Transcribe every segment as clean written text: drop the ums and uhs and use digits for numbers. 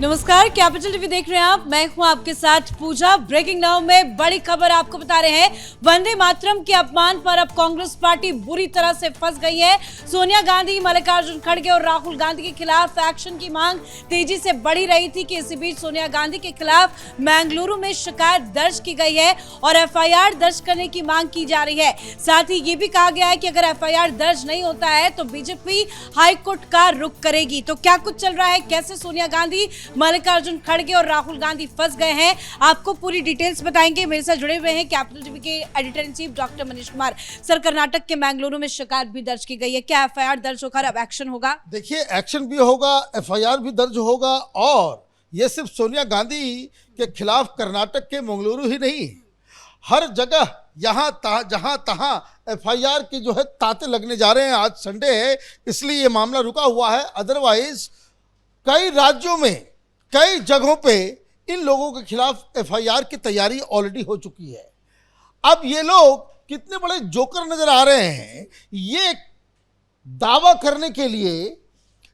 नमस्कार, capital TV देख रहे हैं आप। मैं हूं आपके साथ पूजा। ब्रेकिंग नाउ में बड़ी खबर आपको बता रहे हैं। वंदे मातरम के अपमान पर अब कांग्रेस पार्टी बुरी तरह से फंस गई है। सोनिया गांधी, मल्लिकार्जुन खड़गे और राहुल गांधी के खिलाफ एक्शन की मांग तेजी से बढ़ी रही थी कि इसी बीच सोनिया गांधी के खिलाफ बेंगलुरु में शिकायत दर्ज की गई है और एफआईआर दर्ज करने की मांग की जा रही है। साथ ही ये भी कहा गया है कि अगर एफआईआर दर्ज नहीं होता है तो बीजेपी हाईकोर्ट का रुख करेगी। तो क्या कुछ चल रहा है, कैसे सोनिया गांधी, मल्लिकार्जुन खड़गे और राहुल गांधी फंस गए हैं, आपको पूरी डिटेल्स बताएंगे। मेरे साथ जुड़े हुए हैं कैपिटल टीवी के editor in chief doctor Manish Kumar sir. Karnataka के बेंगलुरु में शिकायत भी दर्ज की गई है, क्या एफआईआर दर्ज होकर अब एक्शन होगा? देखिए, एक्शन भी होगा, एफआईआर भी दर्ज होगा। और ये सिर्फ सोनिया गांधी के खिलाफ कर्नाटक के मंगलुरु ही नहीं, हर जगह जहां तहां एफआईआर की जो है तांते लगने जा रहे हैं। आज संडे है इसलिए ये मामला रुका हुआ है, अदरवाइज कई राज्यों में कई जगहों पे इन लोगों के खिलाफ एफआईआर की तैयारी ऑलरेडी हो चुकी है। अब ये लोग कितने बड़े जोकर नजर आ रहे हैं ये दावा करने के लिए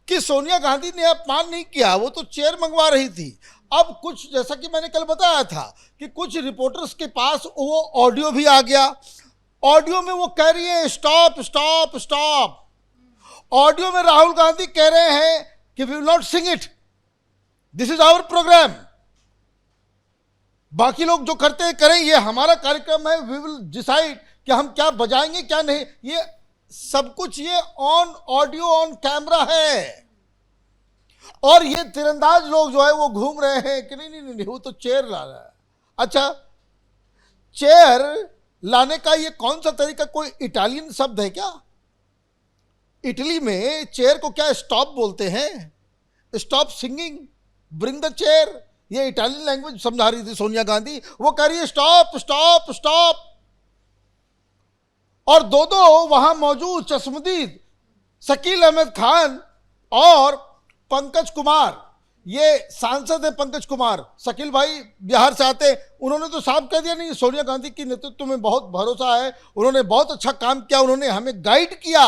कि सोनिया गांधी ने अपमान नहीं किया, वो तो चेयर मंगवा रही थी। अब कुछ, जैसा कि मैंने कल बताया था कि कुछ रिपोर्टर्स के पास वो ऑडियो भी आ गया। ऑडियो में वो कह रही है स्टॉप स्टॉप स्टॉप। ऑडियो में राहुल गांधी कह रहे हैं कि we will not sing it, this is our program. बाकी लोग जो करते हैं करें, ये हमारा कार्यक्रम है, वी विल डिसाइड कि हम क्या बजाएंगे क्या नहीं। ये सब कुछ ये ऑन ऑडियो ऑन कैमरा है। और ये तीरंदाज लोग जो है वो घूम रहे हैं कि नहीं नहीं नहीं, वो तो चेयर ला रहा है। अच्छा, चेयर लाने का ये कौन सा तरीका? कोई इटालियन शब्द है क्या? इटली में चेयर को क्या स्टॉप बोलते हैं? Stop singing, bring the chair. ये इटालियन लैंग्वेज समझा रही थी सोनिया गांधी। वो कह रही है स्टॉप स्टॉप स्टॉप। और दो वहां मौजूद चश्मदीद शकील अहमद खान और पंकज कुमार, ये सांसद है पंकज कुमार, शकील भाई बिहार से आते, उन्होंने तो साफ कह दिया नहीं, सोनिया गांधी की नेतृत्व में बहुत भरोसा है, उन्होंने बहुत अच्छा काम किया, उन्होंने हमें गाइड किया।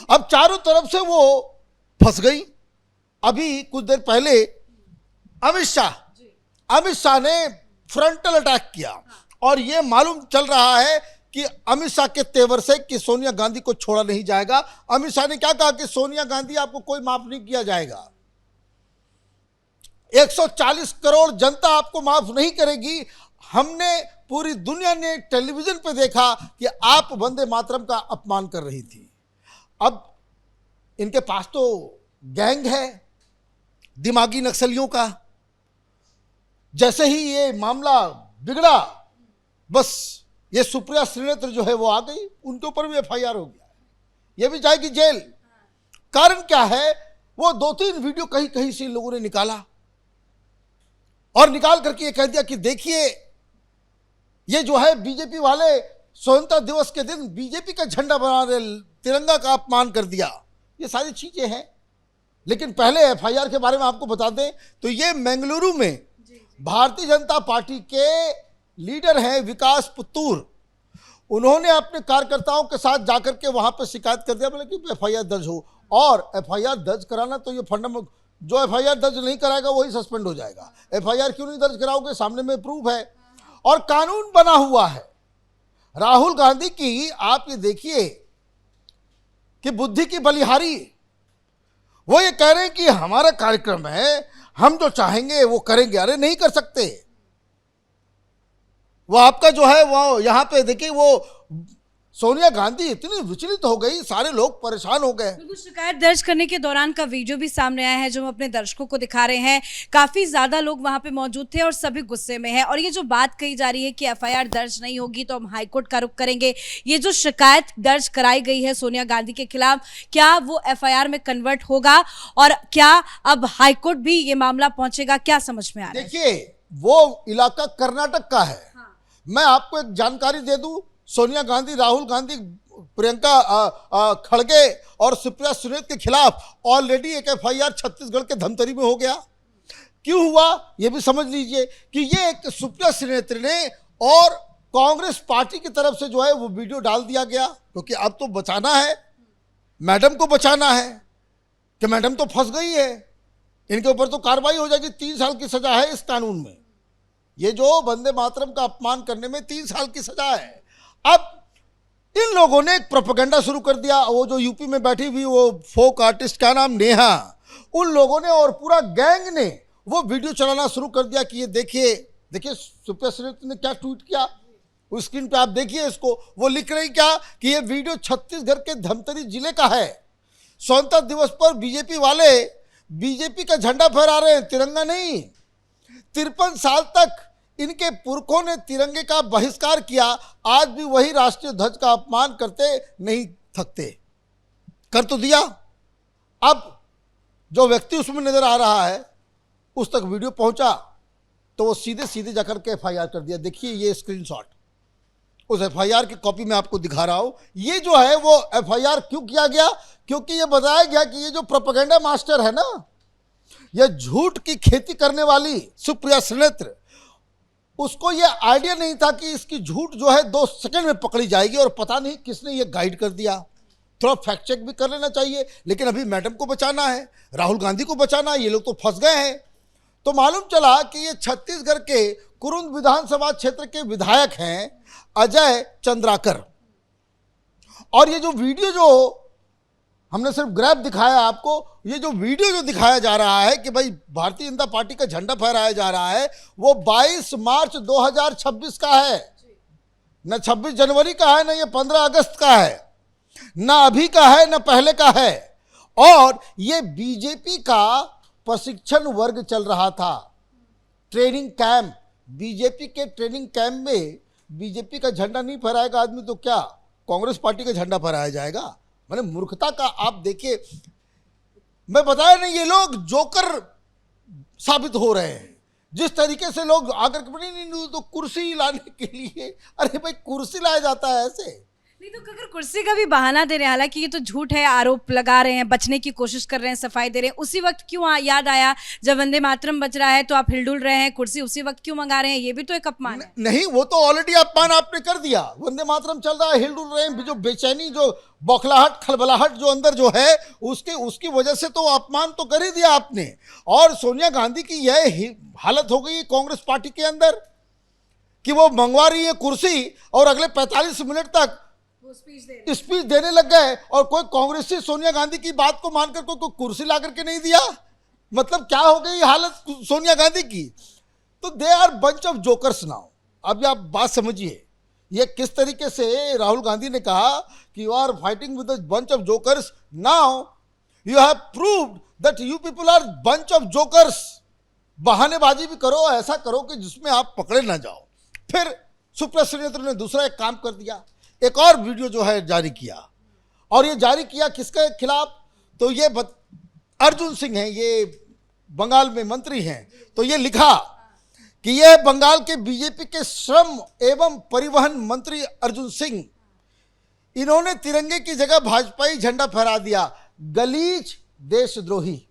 अब चारों तरफ से वो फंस गई। अभी कुछ देर पहले अमित शाह ने फ्रंटल अटैक किया और ये मालूम चल रहा है कि अमित शाह के तेवर से कि सोनिया गांधी को छोड़ा नहीं जाएगा। अमित शाह ने क्या कहा कि सोनिया गांधी आपको कोई माफ नहीं किया जाएगा, 140 करोड़ जनता आपको माफ नहीं करेगी। हमने, पूरी दुनिया ने टेलीविजन पे देखा कि आप वंदे मातरम का अपमान कर रही थी। अब इनके पास तो गैंग है दिमागी नक्सलियों का। जैसे ही ये मामला बिगड़ा, बस ये सुप्रिया श्रीनेत्र जो है वो आ गई, उनके ऊपर भी एफआईआर हो गया, ये भी जाएगी जेल। कारण क्या है? वो 2-3 वीडियो कहीं कहीं से लोगों ने निकाला और निकाल करके ये कह दिया कि देखिए ये जो है बीजेपी वाले स्वतंत्रता दिवस के दिन बीजेपी का झंडा बना रहे, तिरंगा का अपमान कर दिया। ये सारी चीजें हैं। लेकिन पहले एफआईआर के बारे में आपको बता दें तो ये बेंगलुरु में भारतीय जनता पार्टी के लीडर हैं विकास पुत्तूर, उन्होंने अपने कार्यकर्ताओं के साथ जाकर के वहां पर शिकायत कर दिया, बोले कि एफआईआर दर्ज हो। और एफआईआर दर्ज कराना तो ये फंडामेंटल, जो एफआईआर दर्ज नहीं कराएगा वही सस्पेंड हो जाएगा। एफआईआर क्यों नहीं दर्ज कराओगे? सामने में प्रूफ है और कानून बना हुआ है। राहुल गांधी की आप ये देखिए कि बुद्धि की बलिहारी, वो ये कह रहे हैं कि हमारा कार्यक्रम है, हम जो चाहेंगे वो करेंगे। अरे नहीं कर सकते। वो आपका जो है वो यहां पे देखिए, वो सोनिया गांधी इतनी विचलित हो गई, सारे लोग परेशान हो गए। बिल्कुल, शिकायत दर्ज करने के दौरान का वीडियो भी सामने आया है जो हम अपने दर्शकों को दिखा रहे हैं। काफी ज्यादा लोग वहां पे मौजूद थे और सभी गुस्से में हैं। और ये जो बात कही जा रही है कि एफआईआर दर्ज नहीं होगी तो हम हाईकोर्ट का रुख करेंगे, ये जो शिकायत दर्ज कराई गई है सोनिया गांधी के खिलाफ, क्या वो एफआईआर में कन्वर्ट होगा और क्या अब हाईकोर्ट भी ये मामला पहुंचेगा, क्या समझ में आ रहा है? देखिए, वो इलाका कर्नाटक का है। मैं आपको एक जानकारी दे दूं, सोनिया गांधी, राहुल गांधी, प्रियंका खड़गे और सुप्रिया सुनीत के खिलाफ ऑलरेडी एक एफआईआर छत्तीसगढ़ के धमतरी में हो गया। क्यों हुआ ये भी समझ लीजिए कि ये एक सुप्रिया सुनीत ने और कांग्रेस पार्टी की तरफ से जो है वो वीडियो डाल दिया गया, क्योंकि अब तो बचाना है, मैडम को बचाना है कि मैडम तो फंस गई है। इनके ऊपर तो कार्रवाई हो जाएगी, 3 साल की सजा है इस कानून में। ये जो वंदे मातरम का अपमान करने में 3 साल की सजा है। अब इन लोगों ने एक प्रोपेगेंडा शुरू कर दिया। वो जो यूपी में बैठी हुई वो फोक आर्टिस्ट, का नाम नेहा, उन लोगों ने और पूरा गैंग ने वो वीडियो चलाना शुरू कर दिया कि ये देखिए देखिए सुप्रिया सुले ने क्या ट्वीट किया, उस स्क्रीन पे आप देखिए इसको। वो लिख रही क्या कि ये वीडियो छत्तीसगढ़ के धमतरी जिले का है। स्वतंत्रता दिवस पर बीजेपी वाले बीजेपी का झंडा फहरा रहे हैं, तिरंगा नहीं। 53 साल तक इनके पुरखों ने तिरंगे का बहिष्कार किया, आज भी वही राष्ट्रीय ध्वज का अपमान करते नहीं थकते। कर तो दिया। अब जो व्यक्ति उसमें नजर आ रहा है उस तक वीडियो पहुंचा तो वो सीधे सीधे जाकर के एफआईआर कर दिया। देखिए ये स्क्रीनशॉट, उस एफआईआर की कॉपी मैं आपको दिखा रहा हूं। ये जो है वो एफआईआर क्यों किया गया, क्योंकि ये बताया गया कि ये जो प्रोपेगेंडा मास्टर है ना, ये झूठ की खेती करने वाली सुप्रिया सुलेत्र, उसको ये आइडिया नहीं था कि इसकी झूठ जो है 2 सेकंड में पकड़ी जाएगी, और पता नहीं किसने ये गाइड कर दिया। थोड़ा फैक्ट चेक भी कर लेना चाहिए, लेकिन अभी मैडम को बचाना है, राहुल गांधी को बचाना है, ये लोग तो फंस गए हैं। तो मालूम चला कि ये छत्तीसगढ़ के कुरुंद विधानसभा क्षेत्र के विधायक हैं अजय चंद्राकर। और ये जो वीडियो जो हमने सिर्फ ग्रैब दिखाया आपको, ये जो वीडियो जो दिखाया जा रहा है कि भाई भारतीय जनता पार्टी का झंडा फहराया जा रहा है, वो 22 मार्च 2026 का है। न 26 जनवरी का है, न ये 15 अगस्त का है, न अभी का है, न पहले का है। और ये बीजेपी का प्रशिक्षण वर्ग चल रहा था, ट्रेनिंग कैंप। बीजेपी के ट्रेनिंग कैंप में बीजेपी का झंडा नहीं फहराएगा आदमी तो क्या कांग्रेस पार्टी का झंडा फहराया जाएगा? मैंने मूर्खता का आप देखिए, मैं बताया नहीं, ये लोग जोकर साबित हो रहे हैं। जिस तरीके से लोग आकर के नहीं तो कुर्सी लाने के लिए, अरे भाई कुर्सी लाया जाता है ऐसे? नहीं तो अगर कुर्सी का भी बहाना दे रहे हैं, हालांकि ये तो झूठ है, आरोप लगा रहे हैं, बचने की कोशिश कर रहे हैं, सफाई दे रहे हैं, उसी वक्त क्यों याद आया जब वंदे मातरम बच रहा है तो आप हिलडुल रहे हैं, कुर्सी उसी वक्त क्यों मंगा रहे हैं? ये भी तो एक अपमान है। नहीं, वो तो ऑलरेडी अपमान आपने कर दिया। वंदे मातरम चल रहा है, हिलडुल रहे हैं, जो बेचैनी, जो बौखलाहट, खलबलाहट जो अंदर जो है उसकी वजह से तो अपमान तो कर ही दिया आपने। और सोनिया गांधी की यह हालत हो गई कांग्रेस पार्टी के अंदर कि वो मंगवा रही है कुर्सी और अगले 45 मिनट तक स्पीच देने लग गए, और कोई कांग्रेसी सोनिया गांधी की बात को मानकर कोई कुर्सी ला करके नहीं दिया। मतलब क्या हो गई हालत सोनिया गांधी की? तो they are bunch of jokers now. अब आप बात समझिए, ये किस तरीके से राहुल गांधी ने कहा कि you are fighting with bunch of jokers, now you have proved that you people are bunch of jokers. बहानेबाजी भी करो, ऐसा करो कि जिसमें आप पकड़े ना जाओ। फिर सुप्रिया सुले ने दूसरा एक काम कर दिया, एक और वीडियो जो है जारी किया, और ये जारी किया किसके खिलाफ? तो ये अर्जुन सिंह हैं, ये बंगाल में मंत्री हैं। तो ये लिखा कि ये बंगाल के बीजेपी के श्रम एवं परिवहन मंत्री अर्जुन सिंह, इन्होंने तिरंगे की जगह भाजपाई झंडा फहरा दिया, गलीच देशद्रोही।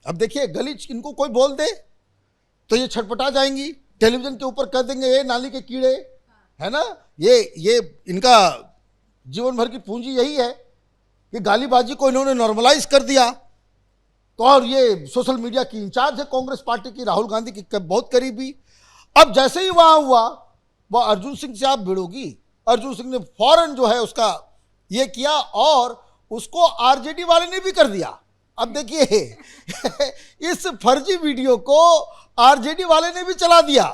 अब देखिए, गलीच इनको कोई बोल दे तो ये छटपटा जाएंगी, टेलीविजन के ऊपर कह देंगे ये नाली के कीड़े, है ना। ये इनका जीवन भर की पूंजी यही है कि गालीबाजी को इन्होंने नॉर्मलाइज कर दिया। तो और ये सोशल मीडिया की इंचार्ज है कांग्रेस पार्टी की, राहुल गांधी की बहुत करीबी। अब जैसे ही वहां हुआ, वह अर्जुन सिंह से आप भिड़ोगी, अर्जुन सिंह ने फौरन जो है उसका ये किया, और उसको आरजेडी वाले ने भी कर दिया। अब देखिए इस फर्जी वीडियो को आरजेडी वाले ने भी चला दिया,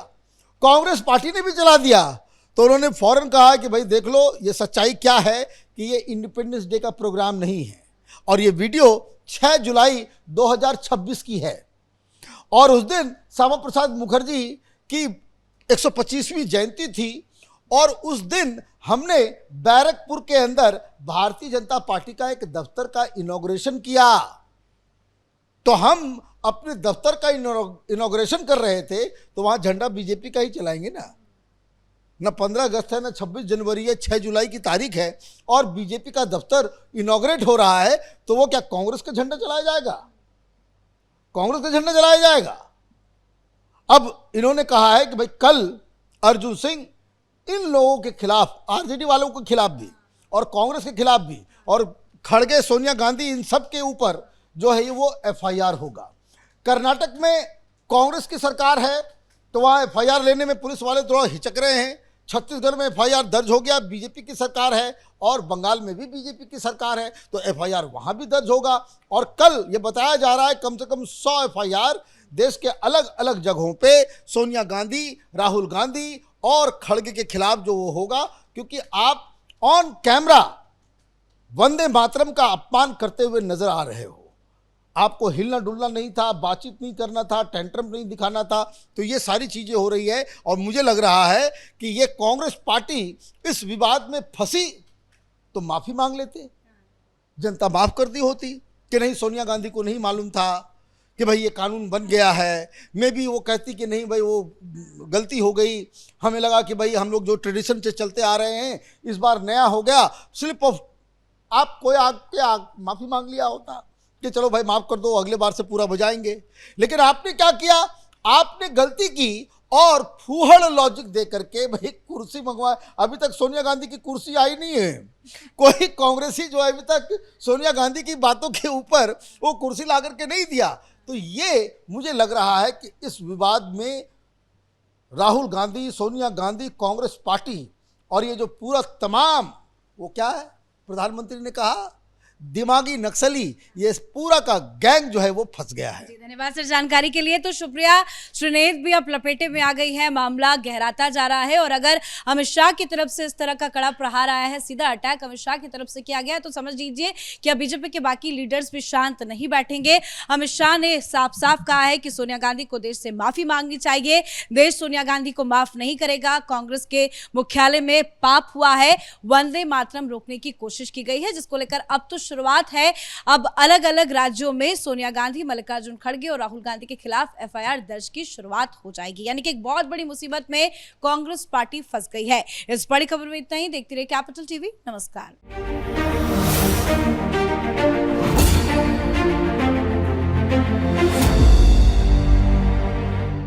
कांग्रेस पार्टी ने भी चला दिया। तो उन्होंने फौरन कहा कि भाई देख लो ये सच्चाई क्या है, कि ये इंडिपेंडेंस डे का प्रोग्राम नहीं है, और ये वीडियो 6 जुलाई 2026 की है, और उस दिन श्यामा प्रसाद मुखर्जी की 125वीं जयंती थी, और उस दिन हमने बैरकपुर के अंदर भारतीय जनता पार्टी का एक दफ्तर का इनॉग्रेशन किया। तो हम अपने दफ्तर का इनॉग्रेशन कर रहे थे, तो वहां झंडा बीजेपी का ही चलाएंगे ना 15 अगस्त है, ना 26 जनवरी है, 6 जुलाई की तारीख है, और बीजेपी का दफ्तर इनॉग्रेट हो रहा है, तो वो क्या कांग्रेस का झंडा चलाया जाएगा? कांग्रेस का झंडा चलाया जाएगा? अब इन्होंने कहा है कि भाई कल अर्जुन सिंह इन लोगों के खिलाफ, आरजेडी वालों के खिलाफ भी और कांग्रेस के खिलाफ भी, और खड़गे, सोनिया गांधी, इन सब के ऊपर जो है वो एफआईआर होगा। कर्नाटक में कांग्रेस की सरकार है तो वहाँ एफआईआर लेने में पुलिस वाले थोड़ा हिचक रहे हैं। छत्तीसगढ़ में एफआईआर दर्ज हो गया, बीजेपी की सरकार है, और बंगाल में भी बीजेपी की सरकार है तो एफआईआर वहाँ भी दर्ज होगा। और कल ये बताया जा रहा है कम से कम 100 एफआईआर देश के अलग अलग जगहों पे सोनिया गांधी, राहुल गांधी और खड़गे के खिलाफ जो वो होगा, क्योंकि आप ऑन कैमरा वंदे मातरम का अपमान करते हुए नजर आ रहे हो। आपको हिलना डुलना नहीं था, बातचीत नहीं करना था, टेंट्रम नहीं दिखाना था, तो ये सारी चीज़ें हो रही है। और मुझे लग रहा है कि ये कांग्रेस पार्टी इस विवाद में फंसी तो माफ़ी मांग लेते, जनता माफ़ कर दी होती कि नहीं सोनिया गांधी को नहीं मालूम था कि भाई ये कानून बन गया है। मे भी वो कहती कि नहीं भाई वो गलती हो गई, हमें लगा कि भाई हम लोग जो ट्रेडिशन से चलते आ रहे हैं इस बार नया हो गया, स्लिप ऑफ आप कोई आके माफ़ी मांग लिया होता कि चलो भाई माफ़ कर दो, अगले बार से पूरा बजाएंगे। लेकिन आपने क्या किया, आपने गलती की और फूहड़ लॉजिक दे करके भाई कुर्सी मंगवा। अभी तक सोनिया गांधी की कुर्सी आई नहीं है, कोई कांग्रेसी जो अभी तक सोनिया गांधी की बातों के ऊपर वो कुर्सी ला करके नहीं दिया। तो ये मुझे लग रहा है कि इस विवाद में राहुल गांधी, सोनिया गांधी, कांग्रेस पार्टी और ये जो पूरा तमाम वो क्या है प्रधानमंत्री ने कहा दिमागी नक्सली, ये पूरा का गैंग जो है वो फंस गया है। धन्यवाद सर जानकारी के लिए। तो शुक्रिया। श्रीनेत भी अब लपेटे में आ गई है, मामला गहराता जा रहा है और अगर अमित शाह की तरफ से इस तरह का कड़ा प्रहार आया है, सीधा अटैक अमित शाह की तरफ से किया गया है, तो समझ लीजिए कि अब बीजेपी के बाकी लीडर्स भी शांत नहीं बैठेंगे। अमित शाह ने साफ साफ कहा है कि सोनिया गांधी को देश से माफी मांगनी चाहिए, देश सोनिया गांधी को माफ नहीं करेगा। कांग्रेस के मुख्यालय में पाप हुआ है, वंदे मातरम रोकने की कोशिश की गई है, जिसको लेकर अब तो शुरुआत है। अब अलग अलग राज्यों में सोनिया गांधी, मल्लिकार्जुन खड़गे और राहुल गांधी के खिलाफ एफआईआर दर्ज की शुरुआत हो जाएगी। यानी कि एक बहुत बड़ी मुसीबत में कांग्रेस पार्टी फंस गई है। इस बड़ी खबर में इतना ही। देखते रहिए कैपिटल टीवी। नमस्कार।